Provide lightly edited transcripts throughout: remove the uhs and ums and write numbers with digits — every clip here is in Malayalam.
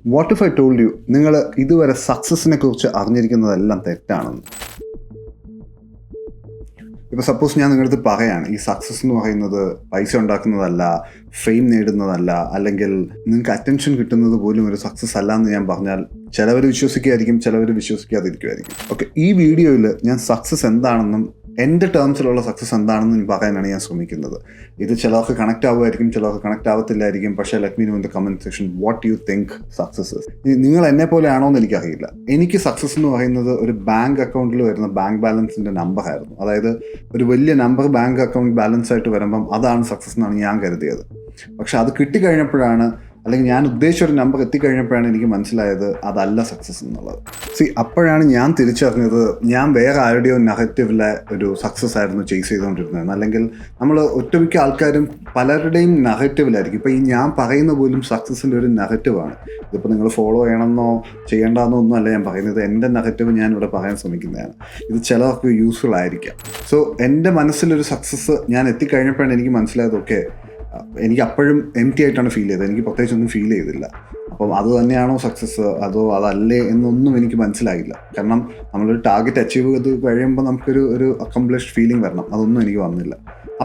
What if I told you നിങ്ങൾ ഇതുവരെ സക്സസിനെ കുറിച്ച് അറിഞ്ഞിരിക്കുന്നതെല്ലാം തെറ്റാണെന്ന്? ഇപ്പോൾ സപ്പോസ് ഞാൻ നിങ്ങളുടെ അടുത്ത് പറയാണ് ഈ സക്സസ് എന്ന് പറയുന്നത് പൈസ ഉണ്ടാക്കുന്നതല്ല, ഫെയിം നേടുന്നതല്ല, അല്ലെങ്കിൽ നിങ്ങൾക്ക് അറ്റൻഷൻ കിട്ടുന്നത് പോലും ഒരു സക്സസ് അല്ല എന്ന് ഞാൻ പറഞ്ഞാൽ ചിലവർ വിശ്വസിക്കുമായിരിക്കും, ചിലവർ വിശ്വസിക്കാതിരിക്കുമായിരിക്കും. ഓക്കെ, ഈ വീഡിയോയിൽ ഞാൻ സക്സസ് എന്താണെന്നും എൻ്റെ ടേംസിലുള്ള സക്സസ് എന്താണെന്ന് പറയാനാണ് ഞാൻ ശ്രമിക്കുന്നത്. ഇത് ചിലർക്ക് കണക്റ്റ് ആവുമായിരിക്കും, ചിലർക്ക് കണക്റ്റ് ആവത്തില്ലായിരിക്കും. പക്ഷേ let me know in the comment section what you think success is. നിങ്ങൾ എന്നെ പോലെ ആണോ എന്ന് എനിക്കറിയില്ല. എനിക്ക് സക്സസ് എന്ന് പറയുന്നത് ഒരു ബാങ്ക് അക്കൗണ്ടിൽ വരുന്ന ബാങ്ക് ബാലൻസിൻ്റെ നമ്പർ ആയിരുന്നു. അതായത് ഒരു വലിയ നമ്പർ ബാങ്ക് അക്കൗണ്ട് ബാലൻസ് ആയിട്ട് വരുമ്പം അതാണ് സക്സസ് എന്നാണ് ഞാൻ കരുതിയത്. പക്ഷെ അത് കിട്ടിക്കഴിഞ്ഞപ്പോഴാണ്, അല്ലെങ്കിൽ ഞാൻ ഉദ്ദേശിച്ച ഒരു നമ്പർ എത്തിക്കഴിഞ്ഞപ്പോഴാണ് എനിക്ക് മനസ്സിലായത് അതല്ല സക്സസ് എന്നുള്ളത്. അപ്പോഴാണ് ഞാൻ തിരിച്ചറിഞ്ഞത് ഞാൻ വേറെ ആരുടെയോ നെഗറ്റീവിലെ ഒരു സക്സസ് ആയിരുന്നു ചേസ് ചെയ്തുകൊണ്ടിരുന്നത്. അല്ലെങ്കിൽ നമ്മൾ ഒട്ടുമിക്ക ആൾക്കാരും പലരുടെയും നെഗറ്റീവിലായിരിക്കും. ഇപ്പോൾ ഈ ഞാൻ പറയുന്ന പോലും സക്സസിൻ്റെ ഒരു നെഗറ്റീവാണ്. ഇതിപ്പോൾ നിങ്ങൾ ഫോളോ ചെയ്യണമെന്നോ ചെയ്യേണ്ടെന്നോ ഒന്നും അല്ല ഞാൻ പറയുന്നത്. എൻ്റെ നെഗറ്റീവ് ഞാൻ ഇവിടെ പറയാൻ ശ്രമിക്കുന്നതാണ്. ഇത് ചിലർക്ക് യൂസ്ഫുൾ ആയിരിക്കാം. സോ എൻ്റെ മനസ്സിലൊരു സക്സസ് ഞാൻ എത്തിക്കഴിഞ്ഞപ്പോഴാണ് എനിക്ക് മനസ്സിലായത് ഓക്കെ, എനിക്ക് അപ്പോഴും എംപ്റ്റി ആയിട്ടാണ് ഫീൽ ചെയ്തത്. എനിക്ക് പ്രത്യേകിച്ചൊന്നും ഫീൽ ചെയ്തില്ല. അപ്പം അത് തന്നെയാണോ സക്സസ് അതോ അതല്ലേ എന്നൊന്നും എനിക്ക് മനസ്സിലായില്ല. കാരണം നമ്മളൊരു ടാർഗറ്റ് അച്ചീവ് ചെയ്ത് കഴിയുമ്പോൾ നമുക്കൊരു അക്കംപ്ലിഷ്ഡ് ഫീലിംഗ് വരണം. അതൊന്നും എനിക്ക് വന്നില്ല.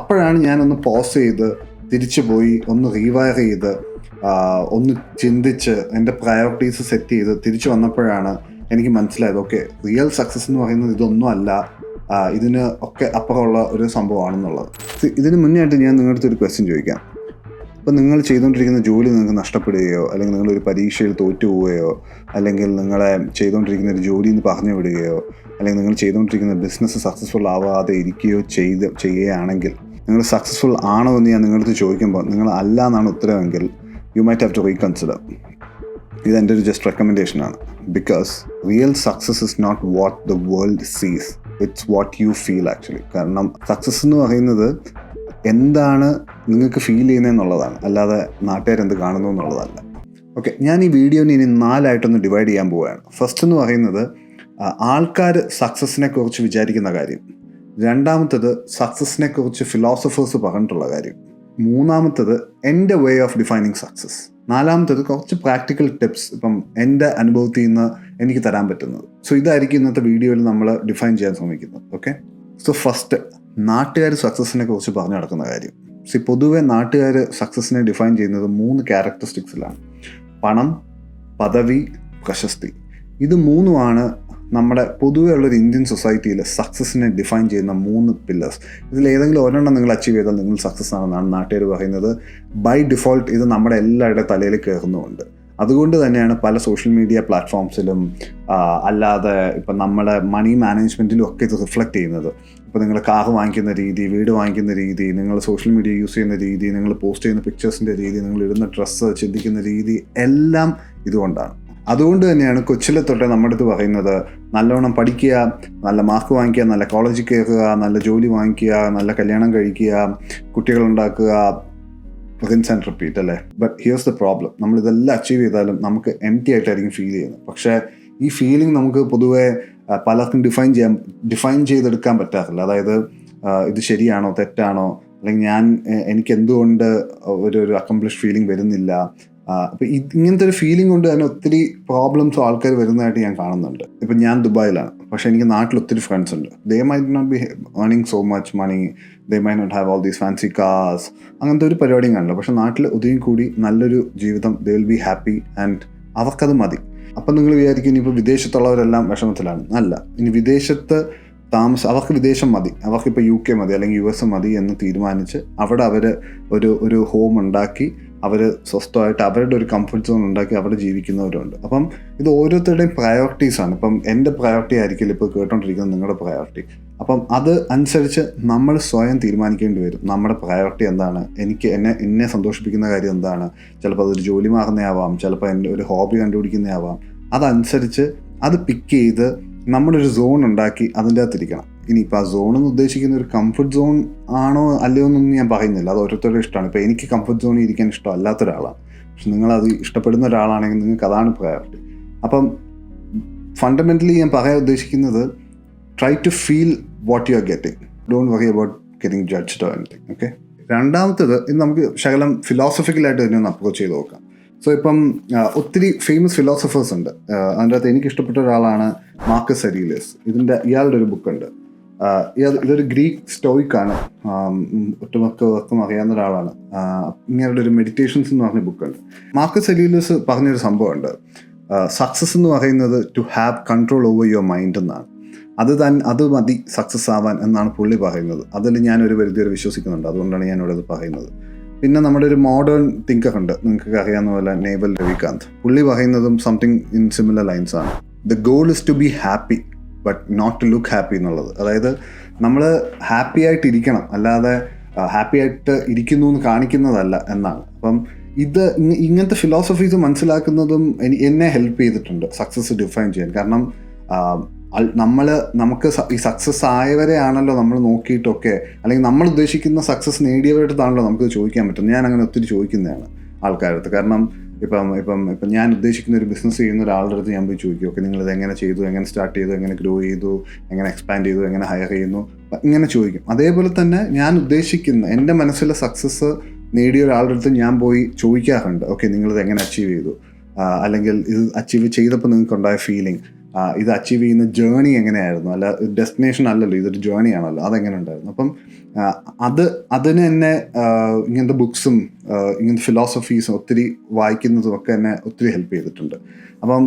അപ്പോഴാണ് ഞാനൊന്ന് പോസ് ചെയ്ത് തിരിച്ചു പോയി ഒന്ന് റീവയർ ചെയ്ത് ഒന്ന് ചിന്തിച്ച് എൻ്റെ പ്രയോറിറ്റീസ് സെറ്റ് ചെയ്ത് തിരിച്ചു വന്നപ്പോഴാണ് എനിക്ക് മനസ്സിലായത് ഓക്കെ, റിയൽ സക്സസ് എന്ന് പറയുന്നത് ഇതൊന്നും അല്ല, ഇതിന് ഒക്കെ അപ്പുറമുള്ള ഒരു സംഭവമാണെന്നുള്ളത്. ഇതിന് മുന്നേ ആയിട്ട് ഞാൻ നിങ്ങളുടെ അടുത്ത് ഒരു ക്വസ്റ്റ്യൻ ചോദിക്കാം. ഇപ്പം നിങ്ങൾ ചെയ്തുകൊണ്ടിരിക്കുന്ന ജോലി നിങ്ങൾക്ക് നഷ്ടപ്പെടുകയോ, അല്ലെങ്കിൽ നിങ്ങളൊരു പരീക്ഷയിൽ തോറ്റു പോവുകയോ, അല്ലെങ്കിൽ നിങ്ങളെ ചെയ്തുകൊണ്ടിരിക്കുന്ന ഒരു ജോലിയിൽ നിന്ന് പറഞ്ഞു വിടുകയോ, അല്ലെങ്കിൽ നിങ്ങൾ ചെയ്തുകൊണ്ടിരിക്കുന്ന ബിസിനസ് സക്സസ്ഫുൾ ആവാതെ ഇരിക്കുകയോ ചെയ്യുകയാണെങ്കിൽ നിങ്ങൾ സക്സസ്ഫുൾ ആണോ എന്ന് ഞാൻ നിങ്ങളുടെ അടുത്ത് ചോദിക്കുമ്പോൾ നിങ്ങൾ അല്ല എന്നാണ് ഉത്തരവെങ്കിൽ you might have to reconsider. ഇതെൻ്റെ ഒരു ജസ്റ്റ് റെക്കമെൻഡേഷനാണ്. Because real success is not what the world sees, it's what you feel actually. കാരണം സക്സസ് എന്ന് പറയുന്നത് എന്താണ് നിങ്ങൾക്ക് ഫീൽ ചെയ്യുന്നതെന്നുള്ളതാണ്, അല്ലാതെ നാട്ടുകാരെന്ത് കാണുന്നു എന്നുള്ളതല്ല. ഓക്കെ, ഞാൻ ഈ വീഡിയോനെ ഇനി 4 ആയിട്ടൊന്ന് ഡിവൈഡ് ചെയ്യാൻ പോവുകയാണ്. ഫസ്റ്റ് എന്ന് പറയുന്നത് ആൾക്കാർ സക്സസിനെ കുറിച്ച് വിചാരിക്കുന്ന കാര്യം. രണ്ടാമത്തത് സക്സസിനെ കുറിച്ച് ഫിലോസഫേഴ്സ് പറഞ്ഞിട്ടുള്ള കാര്യം. മൂന്നാമത്തത് എൻ്റെ വേ ഓഫ് ഡിഫൈനിങ് സക്സസ്. നാലാമത്തത് കുറച്ച് പ്രാക്ടിക്കൽ ടിപ്സ്, ഇപ്പം എൻ്റെ അനുഭവത്തിൽ നിന്ന് എനിക്ക് തരാൻ പറ്റുന്നത്. സോ ഇതായിരിക്കും ഇന്നത്തെ വീഡിയോയിൽ നമ്മൾ ഡിഫൈൻ ചെയ്യാൻ ശ്രമിക്കുന്നത്. ഓക്കെ, സോ ഫസ്റ്റ് നാട്ടുകാർ സക്സസിനെ കുറിച്ച് പറഞ്ഞു നടക്കുന്ന കാര്യം. പൊതുവെ നാട്ടുകാർ സക്സസിനെ ഡിഫൈൻ ചെയ്യുന്നത് 3 ക്യാരക്ടറിസ്റ്റിക്സിലാണ്: പണം, പദവി, പ്രശസ്തി. ഇത് 3ഉമാണ് നമ്മുടെ പൊതുവെ ഉള്ളൊരു ഇന്ത്യൻ സൊസൈറ്റിയിൽ സക്സസിനെ ഡിഫൈൻ ചെയ്യുന്ന 3 പില്ലേഴ്സ്. ഇതിലേതെങ്കിലും ഒരെണ്ണം നിങ്ങൾ അച്ചീവ് ചെയ്താൽ നിങ്ങൾ സക്സസ് ആണെന്നാണ് നാട്ടുകാർ പറയുന്നത്. ബൈ ഡിഫോൾട്ട് ഇത് നമ്മുടെ എല്ലാവരുടെ തലയിൽ കയറുന്നുമുണ്ട്. അതുകൊണ്ട് തന്നെയാണ് പല സോഷ്യൽ മീഡിയ പ്ലാറ്റ്ഫോംസിലും അല്ലാതെ ഇപ്പം നമ്മുടെ മണി മാനേജ്മെൻറ്റിലും ഒക്കെ ഇത് റിഫ്ലക്റ്റ് ചെയ്യുന്നത്. ഇപ്പോൾ നിങ്ങൾ കാർ വാങ്ങിക്കുന്ന രീതി, വീട് വാങ്ങിക്കുന്ന രീതി, നിങ്ങൾ സോഷ്യൽ മീഡിയ യൂസ് ചെയ്യുന്ന രീതി, നിങ്ങൾ പോസ്റ്റ് ചെയ്യുന്ന പിക്ചേഴ്സിൻ്റെ രീതി, നിങ്ങൾ ഇടുന്ന ഡ്രസ്സ്, ചിന്തിക്കുന്ന രീതി എല്ലാം ഇതുകൊണ്ടാണ്. അതുകൊണ്ട് തന്നെയാണ് കൊച്ചിലെ തൊട്ടേ നമ്മുടെ അടുത്ത് പറയുന്നത് നല്ലവണ്ണം പഠിക്കുക, നല്ല മാർക്ക് വാങ്ങിക്കുക, നല്ല കോളേജിൽ കയറുക, നല്ല ജോലി വാങ്ങിക്കുക, നല്ല കല്യാണം കഴിക്കുക, കുട്ടികളുണ്ടാക്കുക, റിൻസ് ആൻഡ് റിപ്പീറ്റ് അല്ലേ. ബട്ട് ഹിയേഴ്സ് ദ പ്രോബ്ലം, നമ്മളിതെല്ലാം അച്ചീവ് ചെയ്താലും നമുക്ക് എംപ്റ്റി ആയിട്ടായിരിക്കും ഫീൽ ചെയ്യുന്നത്. പക്ഷേ ഈ ഫീലിംഗ് നമുക്ക് പൊതുവെ പലർക്കും ഡിഫൈൻ ചെയ്തെടുക്കാൻ പറ്റാറില്ല. അതായത് ഇത് ശരിയാണോ തെറ്റാണോ, അല്ലെങ്കിൽ എനിക്ക് എന്തുകൊണ്ട് ഒരു അക്കംപ്ലിഷ് ഫീലിംഗ് വരുന്നില്ല. അപ്പോൾ ഇങ്ങനത്തെ ഒരു ഫീലിംഗ് കൊണ്ട് തന്നെ ഒത്തിരി പ്രോബ്ലംസും ആൾക്കാർ വരുന്നതായിട്ട് ഞാൻ കാണുന്നുണ്ട്. ഇപ്പം ഞാൻ ദുബായിലാണ്, പക്ഷേ എനിക്ക് നാട്ടിൽ ഒത്തിരി ഫ്രണ്ട്സ് ഉണ്ട്. They might not be earning so much money, they might not have all these fancy cars, അങ്ങനത്തെ ഒരു പരിപാടിയും കാണില്ല. പക്ഷേ നാട്ടിൽ ഒതുങ്ങി കൂടി നല്ലൊരു ജീവിതം, they will be happy and അവർക്കത് മതി. അപ്പം നിങ്ങൾ വിചാരിക്കും ഇനിയിപ്പോൾ വിദേശത്തുള്ളവരെല്ലാം വിഷമത്തിലാണ്. അല്ല, ഇനി വിദേശത്ത് അവർക്ക് വിദേശം മതി, അവർക്കിപ്പോൾ UK മതി അല്ലെങ്കിൽ US മതി എന്ന് തീരുമാനിച്ച് അവിടെ അവർ ഒരു ഹോം ഉണ്ടാക്കി അവർ സ്വസ്ഥമായിട്ട് അവരുടെ ഒരു കംഫർട്ട് സോൺ ഉണ്ടാക്കി അവിടെ ജീവിക്കുന്നവരുണ്ട്. അപ്പം ഇത് ഓരോരുത്തരുടെയും പ്രയോറിറ്റീസാണ്. ഇപ്പം എൻ്റെ പ്രയോറിറ്റി ആയിരിക്കില്ല ഇപ്പോൾ കേട്ടോണ്ടിരിക്കുന്നത് നിങ്ങളുടെ പ്രയോറിറ്റി. അപ്പം അത് അനുസരിച്ച് നമ്മൾ സ്വയം തീരുമാനിക്കേണ്ടി വരും. നമ്മുടെ പ്രയോറിറ്റി എന്താണ്, എന്നെ സന്തോഷിപ്പിക്കുന്ന കാര്യം എന്താണ്. ചിലപ്പോൾ അതൊരു ജോലി മാറുന്നതാവാം, ചിലപ്പോൾ എൻ്റെ ഒരു ഹോബി കണ്ടുപിടിക്കുന്നതാവാം. അതനുസരിച്ച് അത് പിക്ക് ചെയ്ത് നമ്മളൊരു സോൺ ഉണ്ടാക്കി അതിൻ്റെ അകത്തിരിക്കണം. ഇനിയിപ്പോൾ ആ സോണെന്ന് ഉദ്ദേശിക്കുന്ന ഒരു കംഫർട്ട് സോൺ ആണോ അല്ലയോ എന്നൊന്നും ഞാൻ പറയുന്നില്ല, അത് ഓരോരുത്തരുടെ ഇഷ്ടമാണ്. ഇപ്പോൾ എനിക്ക് കംഫർട്ട് സോണിൽ ഇരിക്കാൻ ഇഷ്ടമല്ലാത്ത ഒരാളാണ്, പക്ഷെ നിങ്ങളത് ഇഷ്ടപ്പെടുന്ന ഒരാളാണെങ്കിൽ നിങ്ങൾക്ക് അതാണ് പ്രയോറിറ്റി. അപ്പം ഫണ്ടമെൻ്റലി ഞാൻ പറയാൻ ഉദ്ദേശിക്കുന്നത് try to feel what you are getting, don't worry about getting judged or anything. Okay, രണ്ടാമത്തത് ഇത് നമുക്ക് ശകലം ഫിലോസഫിക്കലായിട്ട് തന്നെ ഒന്ന് അപ്രോച്ച് ചെയ്ത് നോക്കാം. സോ ഇപ്പം ഒത്തിരി ഫേമസ് ഫിലോസഫേഴ്സ് ഉണ്ട്. അതിൻ്റെ അകത്ത് എനിക്ക് ഇഷ്ടപ്പെട്ട ഒരാളാണ് മാർക്കസ് അരീലിയസ്. ഇയാളുടെ ഒരു ബുക്കുണ്ട്. ഇതൊരു ഗ്രീക്ക് സ്റ്റോയിക്കാണ്, ഒട്ടുമിക്കവർക്കും അറിയാവുന്ന ഒരാളാണ്. ഇങ്ങനെയുള്ള ഒരു മെഡിറ്റേഷൻസ് എന്ന് പറഞ്ഞ ബുക്കുണ്ട്. മാർക്കസ് അരീലിയസ് പറഞ്ഞൊരു സംഭവമുണ്ട്, സക്സസ് എന്ന് പറയുന്നത് to have control over your mind എന്നാണ്. അത് മതി സക്സസ് ആവാൻ എന്നാണ് പുള്ളി പറയുന്നത്. അതിൽ ഞാനൊരു പരിധിവരെ വിശ്വസിക്കുന്നുണ്ട്. അതുകൊണ്ടാണ് ഞാനിവിടെ അത് പറയുന്നത്. പിന്നെ നമ്മുടെ ഒരു മോഡേൺ തിങ്കർ ഉണ്ട്, നിങ്ങൾക്ക് അറിയാവുന്ന പോലെ നേവൽ രവികാന്ത്. പുള്ളി പറയുന്നതും സംതിങ് ഇൻ സിമിലർ ലൈൻസ് ആണ്. The goal is to be happy but not to look happy എന്നുള്ളത്. അതായത് നമ്മൾ ഹാപ്പി ആയിട്ട് ഇരിക്കണം, അല്ലാതെ ഹാപ്പി ആയിട്ട് ഇരിക്കുന്നു എന്ന് കാണിക്കുന്നതല്ല എന്നാണ്. അപ്പം ഇങ്ങനത്തെ ഫിലോസഫീസ് മനസ്സിലാക്കുന്നതും എന്നെ ഹെൽപ്പ് ചെയ്തിട്ടുണ്ട് സക്സസ് ഡിഫൈൻ ചെയ്യാൻ. കാരണം നമുക്ക് ഈ സക്സസ് ആയവരെയാണല്ലോ നമ്മൾ നോക്കിയിട്ടൊക്കെ, അല്ലെങ്കിൽ നമ്മൾ ഉദ്ദേശിക്കുന്ന സക്സസ് നേടിയവരടുത്താണല്ലോ നമുക്ക് ചോദിക്കാൻ പറ്റും. ഞാൻ അങ്ങനെ ഒത്തിരി ചോദിക്കുന്നതാണ് ആൾക്കാരടുത്ത്. കാരണം ഇപ്പം ഞാൻ ഉദ്ദേശിക്കുന്ന ഒരു ബിസിനസ് ചെയ്യുന്ന ഒരാളുടെ അടുത്ത് ഞാൻ പോയി ചോദിക്കും, ഓക്കെ നിങ്ങളിത് എങ്ങനെ ചെയ്തു, എങ്ങനെ സ്റ്റാർട്ട് ചെയ്തു, എങ്ങനെ ഗ്രോ ചെയ്തു, എങ്ങനെ എക്സ്പാൻഡ് ചെയ്തു, എങ്ങനെ ഹയർ ചെയ്യുന്നു, ഇങ്ങനെ ചോദിക്കും. അതേപോലെ തന്നെ ഞാൻ ഉദ്ദേശിക്കുന്ന എൻ്റെ മനസ്സിലെ സക്സസ് നേടിയ ഒരാളുടെ അടുത്ത് ഞാൻ പോയി ചോദിക്കാറുണ്ട്, ഓക്കെ നിങ്ങളിത് എങ്ങനെ അച്ചീവ് ചെയ്തു, അല്ലെങ്കിൽ ഇത് അച്ചീവ് ചെയ്തപ്പോൾ നിങ്ങൾക്കുണ്ടായ ഫീലിംഗ്, ഇത് അച്ചീവ് ചെയ്യുന്ന ജേണി എങ്ങനെയായിരുന്നു, അല്ല ഡെസ്റ്റിനേഷൻ അല്ലല്ലോ, ഇതൊരു ജേണി ആണല്ലോ, അതെങ്ങനെ ഉണ്ടായിരുന്നു. അപ്പം അതിന് എന്നെ ഇങ്ങനത്തെ ബുക്സും ഇങ്ങനത്തെ ഫിലോസഫീസും ഒത്തിരി വായിക്കുന്നതും ഒക്കെ എന്നെ ഒത്തിരി ഹെൽപ്പ് ചെയ്തിട്ടുണ്ട്. അപ്പം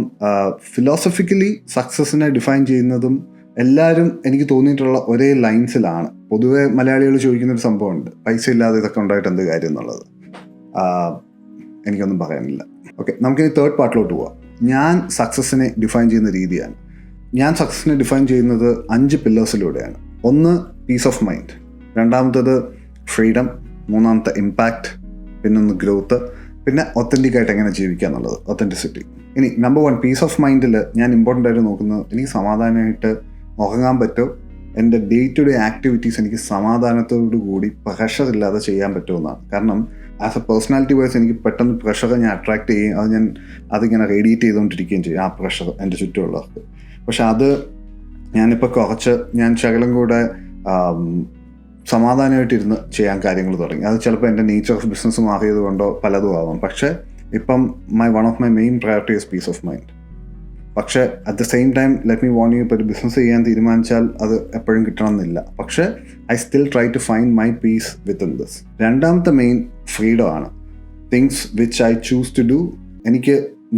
ഫിലോസഫിക്കലി സക്സസിനെ ഡിഫൈൻ ചെയ്യുന്നതും എല്ലാവരും എനിക്ക് തോന്നിയിട്ടുള്ള ഒരേ ലൈൻസിലാണ്. പൊതുവെ മലയാളികൾ ചോദിക്കുന്നൊരു സംഭവമുണ്ട്, പൈസ ഇല്ലാതെ ഇതൊക്കെ ഉണ്ടായിട്ട് എന്ത് കാര്യം എന്നുള്ളത്. എനിക്കൊന്നും പറയാനില്ല. ഓക്കെ, നമുക്കിനി തേർഡ് പാർട്ടിലോട്ട് പോവാം. ഞാൻ സക്സസിനെ ഡിഫൈൻ ചെയ്യുന്ന രീതിയാണ്. ഞാൻ സക്സസിനെ ഡിഫൈൻ ചെയ്യുന്നത് 5 പില്ലേഴ്സിലൂടെയാണ്. ഒന്ന് പീസ് ഓഫ് മൈൻഡ്, രണ്ടാമത്തത് ഫ്രീഡം, മൂന്നാമത്തെ ഇമ്പാക്റ്റ്, പിന്നൊന്ന് ഗ്രോത്ത്, പിന്നെ ഒത്തൻറ്റിക് ആയിട്ട് എങ്ങനെ ജീവിക്കുക എന്നുള്ളത്, ഒത്തൻറ്റിസിറ്റി. ഇനി നമ്പർ 1 പീസ് ഓഫ് മൈൻഡിൽ ഞാൻ ഇമ്പോർട്ടൻ്റ് ആയിട്ട് നോക്കുന്നത് എനിക്ക് സമാധാനമായിട്ട് ഉറങ്ങാൻ പറ്റുമോ, എൻ്റെ ഡേ ടു ഡേ ആക്ടിവിറ്റീസ് എനിക്ക് സമാധാനത്തോടു കൂടി പ്രഷറില്ലാതെ ചെയ്യാൻ പറ്റുമെന്നാണ്. കാരണം ആസ് എ പേഴ്സണാലിറ്റി വൈസ് എനിക്ക് പെട്ടെന്ന് പ്രഷർ ഞാൻ അട്രാക്ട് ചെയ്യും, അതിങ്ങനെ റേഡിയേറ്റ് ചെയ്തുകൊണ്ടിരിക്കുകയും ചെയ്യും, ആ പ്രഷർ എൻ്റെ ചുറ്റുമുള്ളവർക്ക്. പക്ഷെ അത് ഞാനിപ്പോൾ ഞാൻ ശകലം കൂടെ സമാധാനമായിട്ടിരുന്ന് ചെയ്യാൻ കാര്യങ്ങൾ തുടങ്ങി. അത് ചിലപ്പോൾ എൻ്റെ നേച്ചർ ഓഫ് ബിസിനസ് മാറിയത് കൊണ്ടോ പലതും ആവാം. പക്ഷേ ഇപ്പം one of my main priority is peace of mind. പക്ഷേ at the same time let me want you, ഇപ്പോൾ ഒരു ബിസിനസ് ചെയ്യാൻ തീരുമാനിച്ചാൽ അത് എപ്പോഴും കിട്ടണമെന്നില്ല. പക്ഷേ I still try to find my peace within this. രണ്ടാമത്തെ മെയിൻ ഫ്രീഡം ആണ്. Things which I choose to do.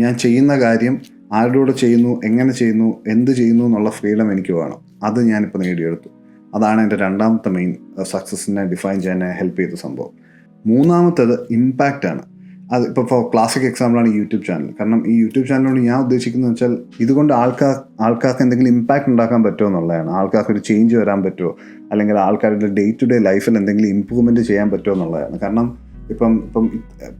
ഞാൻ ചെയ്യുന്ന കാര്യം ആരുടെ കൂടെ ചെയ്യുന്നു, എങ്ങനെ ചെയ്യുന്നു, എന്ത് ചെയ്യുന്നു എന്നുള്ള ഫ്രീഡം എനിക്ക് വേണം. അത് ഞാനിപ്പോൾ നേടിയെടുത്തു. അതാണ് എൻ്റെ രണ്ടാമത്തെ മെയിൻ സക്സസിനെ ഡിഫൈൻ ചെയ്യാൻ ഹെൽപ്പ് ചെയ്ത സംഭവം. മൂന്നാമത്തേത് ഇമ്പാക്റ്റ് ആണ്. അത് ഇപ്പോൾ ക്ലാസിക് എക്സാമ്പിളാണ് ഈ യൂട്യൂബ് ചാനൽ. കാരണം ഈ യൂട്യൂബ് ചാനലിനോട് ഞാൻ ഉദ്ദേശിക്കുന്നത് വെച്ചാൽ ഇതുകൊണ്ട് ആൾക്കാർക്ക് എന്തെങ്കിലും ഇമ്പാക്റ്റ് ഉണ്ടാക്കാൻ പറ്റുമോ എന്നുള്ളതാണ്. ആൾക്കാർക്ക് ഒരു ചേഞ്ച് വരാൻ പറ്റുമോ, അല്ലെങ്കിൽ ആൾക്കാരുടെ ഡേ ടു ഡേ ലൈഫിൽ എന്തെങ്കിലും ഇമ്പ്രൂവ്മെൻറ്റ് ചെയ്യാൻ പറ്റുമോ എന്നുള്ളതാണ്. കാരണം ഇപ്പം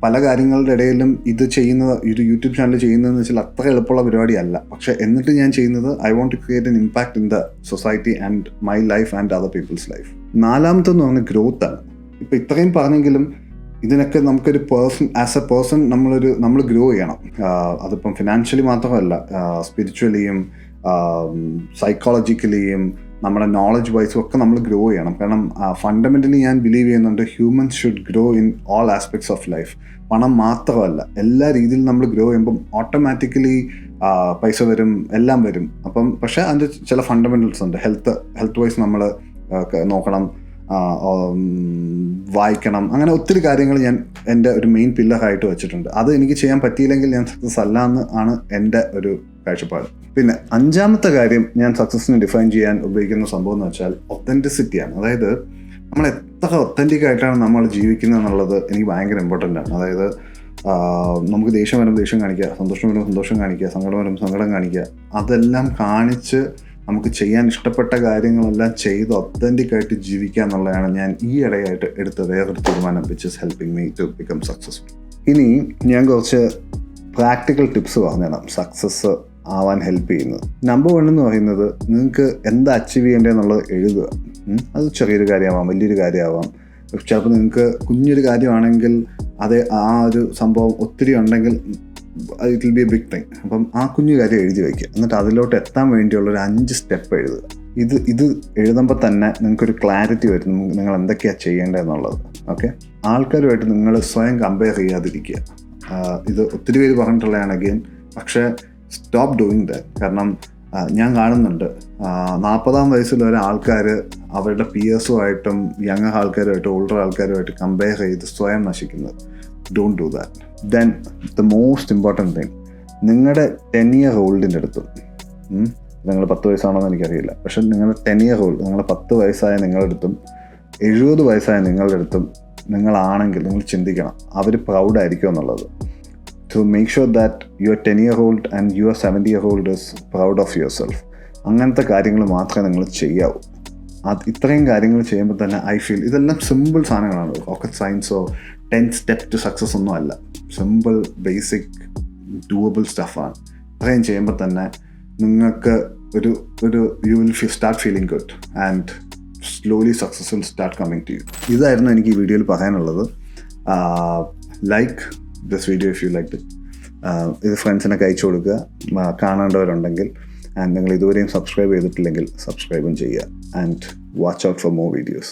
പല കാര്യങ്ങളുടെ ഇടയിലും ഇത് ചെയ്യുന്നത്, ഒരു യൂട്യൂബ് ചാനൽ ചെയ്യുന്നതെന്ന് വെച്ചാൽ അത്ര എളുപ്പമുള്ള പരിപാടിയല്ല. പക്ഷേ എന്നിട്ട് ഞാൻ ചെയ്യുന്നത് I want to create an impact in the society and my life and other people's life. നാലാമത്തെന്ന് പറഞ്ഞാൽ ഗ്രോത്ത് ആണ്. ഇപ്പം ഇത്രയും പറഞ്ഞെങ്കിലും ഇതിനൊക്കെ നമുക്കൊരു ആസ് എ പേഴ്സൺ നമ്മൾ ഗ്രോ ചെയ്യണം. അതിപ്പം ഫിനാൻഷ്യലി മാത്രമല്ല, സ്പിരിച്വലിയും സൈക്കോളജിക്കലിയും നമ്മുടെ നോളജ് വൈസും ഒക്കെ നമ്മൾ ഗ്രോ ചെയ്യണം. കാരണം ഫണ്ടമെൻ്റലി ഞാൻ ബിലീവ് ചെയ്യുന്നുണ്ട് humans should grow in all aspects of life. പണം മാത്രമല്ല, എല്ലാ രീതിയിലും നമ്മൾ ഗ്രോ ചെയ്യുമ്പം ഓട്ടോമാറ്റിക്കലി പൈസ വരും, എല്ലാം വരും. അപ്പം പക്ഷേ അതിൻ്റെ ചില ഫണ്ടമെൻ്റൽസ് ഉണ്ട്. ഹെൽത്ത് വൈസ് നമ്മൾ നോക്കണം, വായിക്കണം, അങ്ങനെ ഒത്തിരി കാര്യങ്ങൾ ഞാൻ എൻ്റെ ഒരു മെയിൻ പില്ലറായിട്ട് വെച്ചിട്ടുണ്ട്. അത് എനിക്ക് ചെയ്യാൻ പറ്റിയില്ലെങ്കിൽ ഞാൻ സക്സസ് അല്ല എന്ന് ആണ് എൻ്റെ ഒരു കാഴ്ചപ്പാട്. പിന്നെ അഞ്ചാമത്തെ കാര്യം ഞാൻ സക്സസിനെ ഡിഫൈൻ ചെയ്യാൻ ഉപയോഗിക്കുന്ന സംഭവം എന്ന് വെച്ചാൽ ഒത്തൻറ്റിസിറ്റിയാണ്. അതായത് നമ്മൾ എത്ര ഒത്തൻറ്റിക് ആയിട്ടാണ് നമ്മൾ ജീവിക്കുന്നത് എന്നുള്ളത് എനിക്ക് ഭയങ്കര ഇമ്പോർട്ടൻ്റ് ആണ്. അതായത് നമുക്ക് ദേഷ്യം വരുമ്പോൾ ദേഷ്യം കാണിക്കുക, സന്തോഷം വരുമ്പോൾ സന്തോഷം കാണിക്കുക, സങ്കടം വരുമ്പോൾ സങ്കടം കാണിക്കുക, അതെല്ലാം കാണിച്ച് നമുക്ക് ചെയ്യാൻ ഇഷ്ടപ്പെട്ട കാര്യങ്ങളെല്ലാം ചെയ്ത് ഒത്തൻറ്റിക് ആയിട്ട് ജീവിക്കുക എന്നുള്ളതാണ് ഞാൻ ഈ ഇടയായിട്ട് എടുത്ത വേറൊരു തീരുമാനം, which is helping me to become successful. ഇനി ഞാൻ കുറച്ച് പ്രാക്ടിക്കൽ ടിപ്സ് പറഞ്ഞുതരാം സക്സസ് ആവാൻ ഹെൽപ്പ് ചെയ്യുന്നത്. നമ്പർ 1 എന്ന് പറയുന്നത്, നിങ്ങൾക്ക് എന്താ അച്ചീവ് ചെയ്യേണ്ടതെന്നുള്ളത് എഴുതുക. അത് ചെറിയൊരു കാര്യമാവാം, വലിയൊരു കാര്യമാവാം. ചിലപ്പോൾ നിങ്ങൾക്ക് കുഞ്ഞൊരു കാര്യമാണെങ്കിൽ അത് ആ ഒരു സംഭവം ഒത്തിരി ഉണ്ടെങ്കിൽ it will be a big thing. അപ്പം ആ കുഞ്ഞു കാര്യം എഴുതി വയ്ക്കുക. എന്നിട്ട് അതിലോട്ട് എത്താൻ വേണ്ടിയുള്ളൊരു 5 സ്റ്റെപ്പ് എഴുതുക. ഇത് എഴുതുമ്പോൾ തന്നെ നിങ്ങൾക്കൊരു ക്ലാരിറ്റി വരും നിങ്ങൾ എന്തൊക്കെയാണ് ചെയ്യേണ്ടതെന്നുള്ളത്. ഓക്കെ, ആൾക്കാരുമായിട്ട് നിങ്ങൾ സ്വയം കമ്പയർ ചെയ്യാതിരിക്കുക. ഇത് ഒത്തിരി പേര് പറഞ്ഞിട്ടുള്ളതാണ് അഗെയിൻ. പക്ഷേ സ്റ്റോപ്പ് ഡൂയിങ് ദാറ്റ്. കാരണം ഞാൻ കാണുന്നുണ്ട് 40-ാം വയസ്സിൽ വരെ ആൾക്കാർ അവരുടെ പിയേഴ്സുമായിട്ടും യങ് ആൾക്കാരുമായിട്ടും ഓൾഡർ ആൾക്കാരുമായിട്ട് കമ്പയർ ചെയ്ത് സ്വയം നശിക്കുന്നത്. Don't do that. Then the most important thing, നിങ്ങളുടെ 10-year ഓൾഡിൻ്റെ അടുത്തും, നിങ്ങൾ 10 വയസ്സാണോന്ന് എനിക്കറിയില്ല, പക്ഷെ നിങ്ങളുടെ 10-year ഓൾഡ്, നിങ്ങൾ 10 വയസ്സായ നിങ്ങളുടെ അടുത്തും 70 വയസ്സായ നിങ്ങളുടെ അടുത്തും നിങ്ങളാണെങ്കിൽ നിങ്ങൾ ചിന്തിക്കണം അവർ പ്രൗഡായിരിക്കും എന്നുള്ളത്. To make sure that your 10-year-old and your 70-year-old is proud of yourself. അങ്ങനത്തെ കാര്യങ്ങൾ മാത്രമേ നിങ്ങൾ ചെയ്യാവൂ. ഇത്രയും കാര്യങ്ങൾ ചെയ്യുമ്പോൾ തന്നെ ഐ ഫീൽ ഇതെല്ലാം സിമ്പിൾ സാധനങ്ങളാണ്. റോക്കറ്റ് സയൻസോ 10 steps to success ഒന്നും അല്ല. സിമ്പിൾ ബേസിക് ഡൂവബിൾ സ്റ്റഫാണ്. ഇത്രയും ചെയ്യുമ്പോൾ തന്നെ നിങ്ങൾക്ക് ഒരു you will start feeling good and slowly success will start coming to you. ഇതായിരുന്നു എനിക്ക് ഈ വീഡിയോയിൽ പറയാനുള്ളത്. Like this video if you like it. ഇത് ഫ്രണ്ട്സിനൊക്കെ അയച്ചു കൊടുക്കുക, കാണേണ്ടവരുണ്ടെങ്കിൽ. ആൻഡ് നിങ്ങൾ ഇതുവരെയും സബ്സ്ക്രൈബ് ചെയ്തിട്ടില്ലെങ്കിൽ സബ്സ്ക്രൈബും ചെയ്യുക. And watch out for more videos.